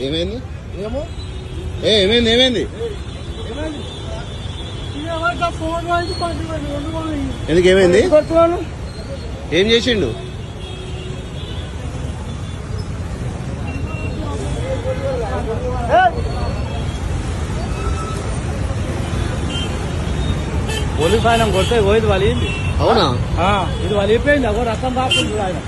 ఏమైంది ఏమైంది ఏమైంది ఎందుకు ఏమైంది ఏం చేసిండు పోలీసు ఆయన కొడితే పోయింది వలిగింది. అవునా ఇది వలిగిపోయింది అగో రక్తం కాకుండా ఆయన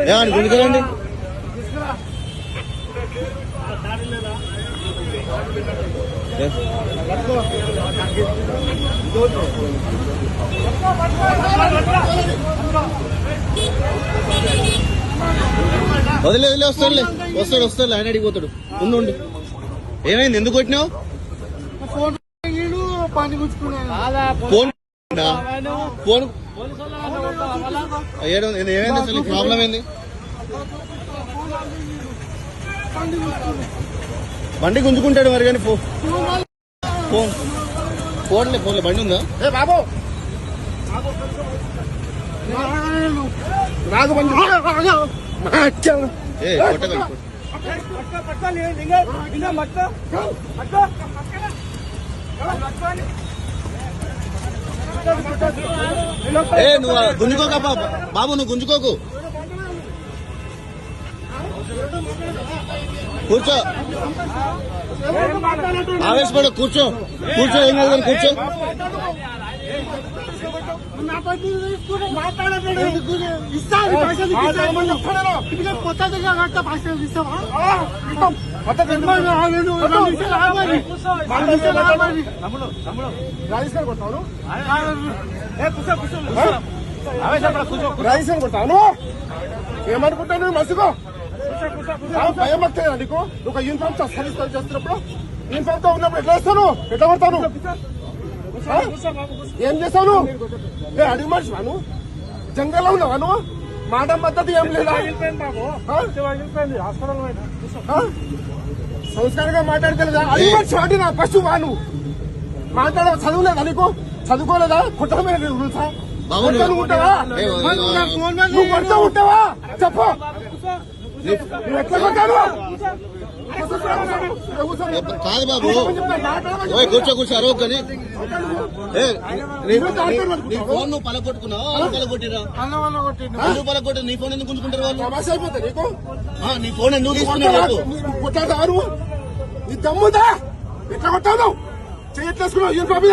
ఏమని గుంజుకోండి వదిలే వదిలే వస్తాడులే వస్తాడు ఆయన అడిగిపోతాడు ఉండు ఏమైంది ఎందుకు కొట్టినావు ఫోన్ ఫోన్ ఏమైంది అసలు ప్రాబ్లం ఏంది బండి గుంజుకుంటాడు మరి కానీ ఫోన్లే బండి ఉందా బాబు నాకు నువ్వు గుంజుకోక బాబు నువ్వు గుంజుకోకు కూర్చో ఆవేశపడ కూర్చో ఏం కాదు కానీ కూర్చో కొడతాను ఏమనుకుంటాను మసుకో భయం వస్తాయా నీకు ఒక యూనిఫామ్ చేస్తున్నప్పుడు యూనిఫామ్ తో ఉన్నప్పుడు ఎట్లా వేస్తాను ఎట్లా కొడతాను ఏం చేస్తావు అడిగి మనిషి వాను జంగల్లో ఉన్నావా నువ్వు మాట పద్ధతి ఏం లేదా సంస్కారంగా మాట్లాడతలేదా అడిగి మనిషి వాడి నా పశువు వాను మాట్లాడ చదువులేదా నీకు చదువుకోలేదా కుట్ర మీద రూల్సా ఉంటావా నువ్వు కొడుతూ ఉంటావా చెప్పు నువ్వు ఎట్లా కొట్టాను కాదు బాబు కూర్చో అరవ కానీ నీ ఫోన్ నువ్వు పలగొట్టుకున్నావు పలగొట్టిరా నువ్వు పలగొట్టి నీ ఫోన్ ఎందుకు గుంజుకుంటారు వాళ్ళు నీ ఫోన్ ఎందుకు తీసుకున్నారు నీ దమ్ముదా ఎట్లా కొట్టావు చేయట్లేసుకున్నావు యూనిఫామ్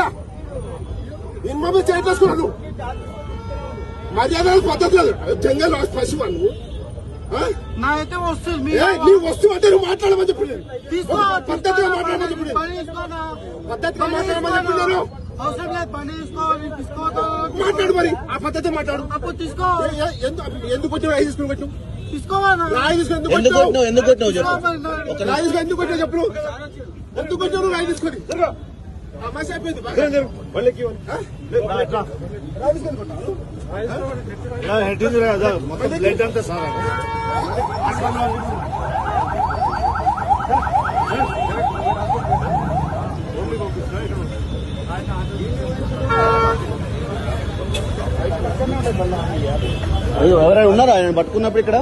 చేయట్లేసుకున్నావు మర్యాద పద్ధతి లేదు జంగల్ పశువు నువ్వు నాకైతే వస్తుంది నీ వస్తువు అంటే నువ్వు మాట్లాడమని చెప్పి పద్ధతిగా మాట్లాడమని చెప్పి పద్ధతిగా మాట్లాడమని చెప్పినారు అవసరం లేదు పని తీసుకోవాలి మాట్లాడు మరి ఆ పద్ధతి మాట్లాడు అప్పుడు తీసుకో ఎందుకు వచ్చావు రాయి తీసుకుని వచ్చావు తీసుకోవాలి రాయి తీసుకుని ఎందుకు కొట్టినావు రాయి తీసుకుని ఎందుకు వచ్చావు చెప్పు ఎందుకు వచ్చావు రాయి తీసుకొని తమాషా అయిపోయింది మొత్తం బ్లడ్ అంతా సార్ ఎవరైనా ఉన్నారా ఆయన పట్టుకున్నప్పుడు ఇక్కడ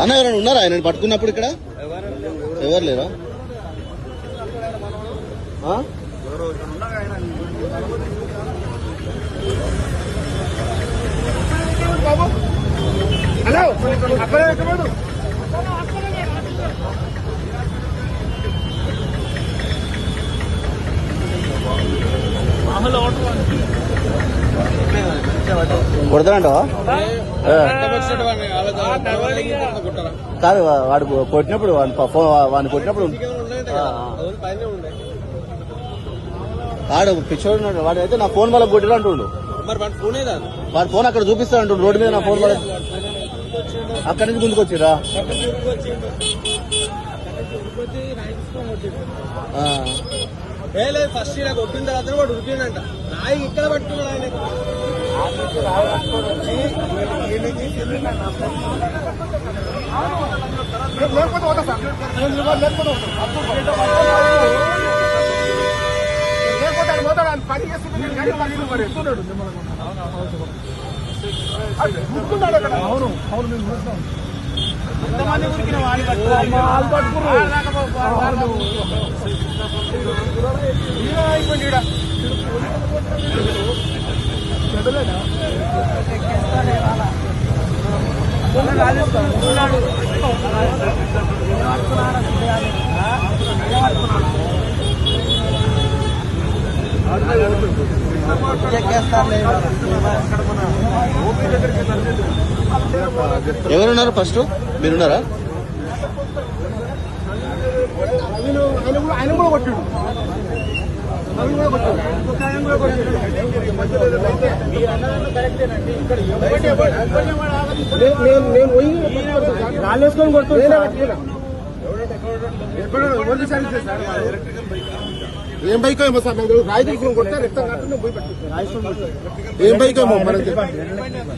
అన్న ఎవరైనా ఉన్నారా ఆయన పట్టుకున్నప్పుడు ఇక్కడ ఎవరు లేరా హలో అక్కడ ఎక్కడు మామూలు కొడతానంటావా? కాదు వాడు కొట్టినప్పుడు వాడిని కొట్టినప్పుడు వాడు పిచ్చోడు ఉన్నాడు. వాడు అయితే నా ఫోన్ వాళ్ళకి కొట్టిరా అంటుండు. వాడి ఫోన్ అక్కడ చూపిస్తా అంటుండు రోడ్డు మీద. నా ఫోన్ వాళ్ళ అక్కడి నుంచి ముందుకు వచ్చిరా? ఫస్ట్ ఇలా కొట్టిన తర్వాత వాడు ఉరికిండంట. నాయి ఇక్కడ పట్టుకున్నాడు ఆయన. లేకపోతే పోతా సార్, లేకపోతే పోతాడు. పని చేస్తున్నాడు మరి ఎత్తున్నాడు. అవును అవును మేము చూస్తాం. ఎంతమంది ఉరికిన వాళ్ళు ఎవరున్నారు? ఫస్ట్ మీరున్నారా? ఆయన కూడా కొట్టాడు. నేను పోయి రాళ్ళేసుకొని కొడుతున్నా. ఏం బైక్ ఏమో సార్, రాయి తీసుకుని కొడితే రక్తం కాకుండా పోయి పట్టుకుంటాను. ఏం బైక్ ఏమో మనకి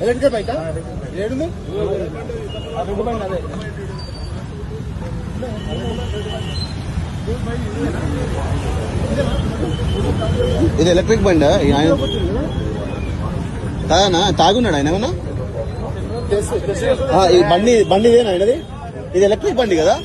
ఎలక్ట్రికల్ బైకా ఏడుంది? ఇది ఎలక్ట్రిక్ బండి ఆయన కాదనా? తాగున్నాడు ఆయన ఏమన్నా? ఈ బండి ఇదేనా ఆయనది? ఇది ఎలక్ట్రిక్ బండి కదా?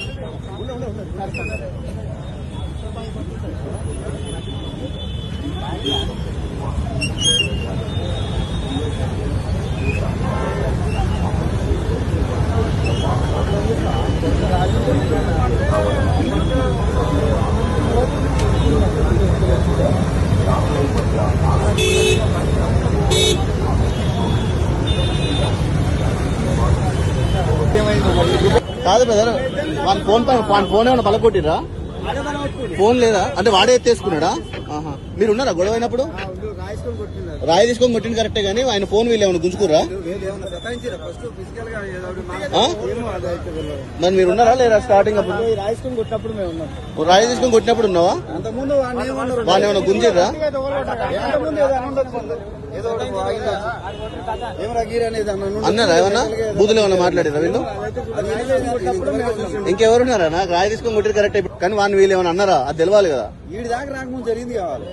కాదు బ్రదర్, వాని ఫోన్ ఏమైనా పలకొట్టిరా? ఫోన్ లేదా అంటే వాడే ఎత్తేసుకున్నాడా? మీరు ఉన్నారా గొడవ అయినప్పుడు? రాయి తీసుకొని కొట్టింది కరెక్టే గానీ ఆయన ఫోన్ వీళ్ళు ఏమైనా గుంజుకురా? మరి మీరు ఉన్నారా లేదా స్టార్టింగ్ అప్పుడు? రాయి తీసుకొని కొట్టినప్పుడు ఉన్నావా? వాళ్ళు ఏమైనా గుంజిర్రా? అన్నారా ఏమన్నా? బూతులు ఏమన్నా మాట్లాడారా వీళ్ళు? ఇంకెవరున్నారా? నాకు రాయి తీసుకొని కొట్టిరు కరెక్ట్, కానీ వాడిని వీళ్ళు ఏమన్నా అన్నారా? అది తెలవాలి కదా. వీడి దాకా రాకముందు జరిగింది కావాలి.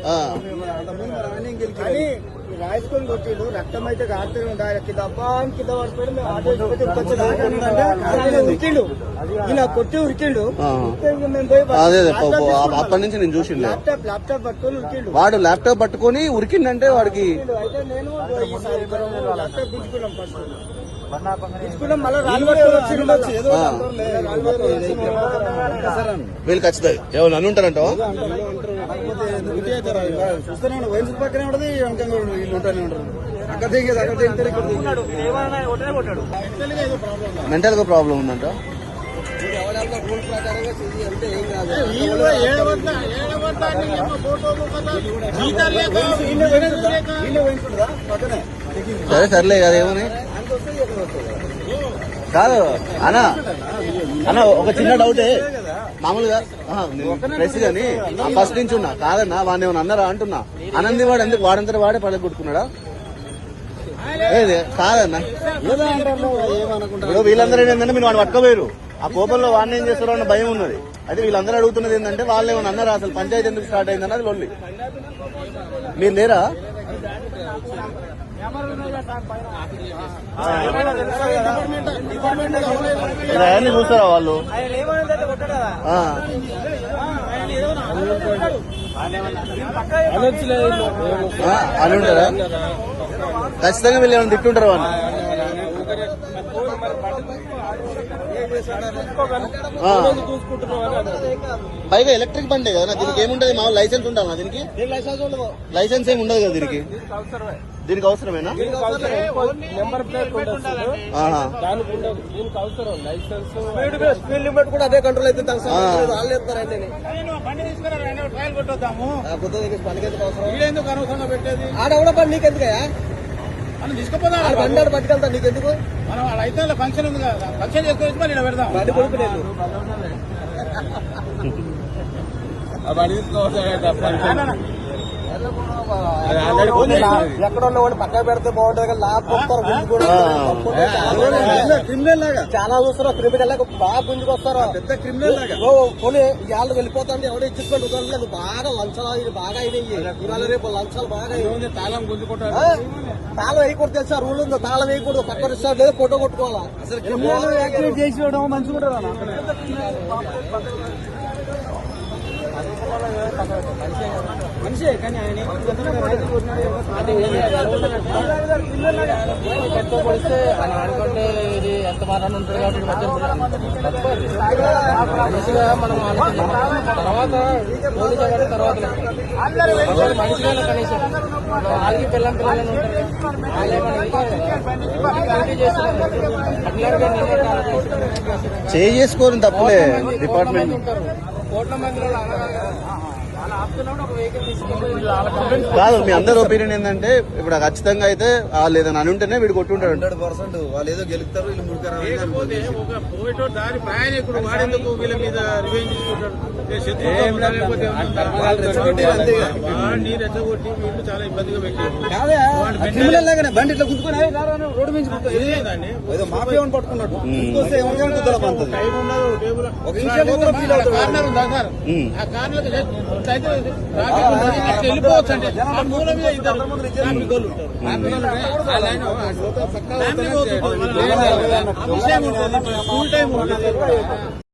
రాసుకొని కొట్టిండు, రక్తం అయితే కారుతూనే ఉండాలి. కింద ఉరికిండు, ఇలా కొట్టి ఉరికిండు. అదే అప్పటి నుంచి నేను చూసిండు. ల్యాప్టాప్ పట్టుకొని ఉరికిండు. వాడు ల్యాప్టాప్ పట్టుకొని ఉరికిండంటే వాడికి అయితే నేను ల్యాప్టాప్ గుంజుకున్నాం. ఫస్ట్ గుంజుకున్నాం, మళ్ళీ రాళ్ళు పట్టుకొని వీళ్ళు ఖచ్చితంగా ఏమన్నా అని ఉంటారంటావా? చూస్తున్నాను వయసు పక్కనే ఉండదు, వెనకంగా వీళ్ళు ఉంటానే ఉంటారు. అక్కడ దిగేది అక్కడ దిగుతారు, ఇక్కడ మెంటల్ గా ప్రాబ్లం ఉందంట. రూల్స్ ప్రకారంగా అంటే ఏం కాదు. సరే సర్లే కదా ఏమని కాదు అన్న. అన్న ఒక చిన్న డౌటే మామూలుగా ప్రెస్ గాని ఫస్ట్ నుంచి ఉన్నా కాదన్నా, వాడిని ఏమన్నా అన్నారా అంటున్నా. అనంది వాడు ఎందుకు వాడంతా వాడే పడగ కొట్టుకున్నాడా? ఏది కాదన్నా, వీళ్ళందరూ ఏంటంటే మీరు వాడు పట్టుకోలేరు. ఆ కోపంలో వాడిని ఏం చేస్తారో అన్న భయం ఉన్నది. అయితే వీళ్ళందరూ అడుగుతున్నది ఏంటంటే వాళ్ళు ఏమన్నా అన్నారా, అసలు పంచాయతీ ఎందుకు స్టార్ట్ అయిందన్నది లొల్లి. మీరు లేరా? అవన్నీ చూస్తారా వాళ్ళు? అని ఉంటారా? ఖచ్చితంగా వీళ్ళు ఏమైనా తిట్టుంటారు వాళ్ళు. పైగా ఎలక్ట్రిక్ బండే కదా దీనికి ఏముంటది మా లైసెన్స్ ఉండాలి దీనికి లైసెన్స్ ఏమి ఉండదు కదా దీనికి దీనికి అవసరమేనా నెంబర్ ప్లేట్ ఉంటుంది ఆహా. దానికి ఉండదు దీనికి అవసరం లైసెన్స్ స్పీడ్ లిమిట్ కూడా అదే కంట్రోల్ అయితే వాళ్ళు చెప్తారండి ఎందుకు అనవసరంగా పెట్టేది ఆడ కూడా పని నీకెందుకయా మనం తీసుకుపోదా బండి ఆడ పట్టుకెళ్తా నీకెందుకు మనం అయితే ఫంక్షన్ ఉంది కదా ఫంక్షన్ చేసుకోవచ్చు మళ్ళీ పెడదాం బండి కొడుకు లేదు ఎక్కడ ఉన్నవాడు పక్కన పెడితే బాగుంటుంది కదా క్రిమినల్ లాగా చాలా చూస్తారు క్రిమినల్ లాగా బాగా గుంజుకొస్తారు పెద్ద క్రిమినల్ లాగా పోనీ ఇవాళ వెళ్ళిపోతాండి ఎవడో ఇచ్చుకోండి నువ్వు బాగా లంచాలు బాగా అయినాయి ఇవాళ రేపు లంచాలు బాగా తాళం గుంజుకుంటారు తాళం వేయకూడదు తెలుసా రూల్ ఉందో తాళం వేయకూడదు పక్కన ఇస్తారు లేదా ఫోటో కొట్టుకోవాలా అసలు యాక్టివేట్ చేసి మంచిగా మనిషే కానీ ఆయన పడిస్తే అనుకుంటే ఇది ఎంత మారాన్ని ఉంటుంది కాబట్టి మనిషిగా మనం తర్వాత తర్వాత మనిషిగా కనీసం వాళ్ళకి పిల్లలు చేసుకోని తప్పులే డిపార్ట్మెంట్ కోట్ల మందిలో అలా ఆపుతున్నాడు ఒక వెహికల్ తీసుకెళ్ళి కాదు మీ అందరి ఒపీనియన్ ఏంటంటే ఇప్పుడు ఖచ్చితంగా అయితే వాళ్ళు ఏదైనా అని ఉంటేనే వీడు కొట్టుంటాడు 100% వాళ్ళు ఏదో గెలుస్తారు వీళ్ళు ముడికారు లేకపోతే ఒక పోయేటో దారి ప్రయాణికుడు వాడేందుకు వీళ్ళ మీద రివెంజ్ తీసుకుంటాడు వాడిని రెచ్చగొట్టి వీళ్ళు చాలా ఇబ్బందిగా పెట్టారు బండి ఇట్లా గుంజుకొని రోడ్డు మీద ఏదో మాఫియా పట్టుకున్నట్టు టైం ఉండదు టేబుల్ కార్నర్ ఉందా సార్ ఆ కార్నర్ వెళ్ళిపోవచ్చు అంటే మూల మీద ఇద్దరు గోళ్ళు ఉంటారు స్కూల్ టైం ఉంటుంది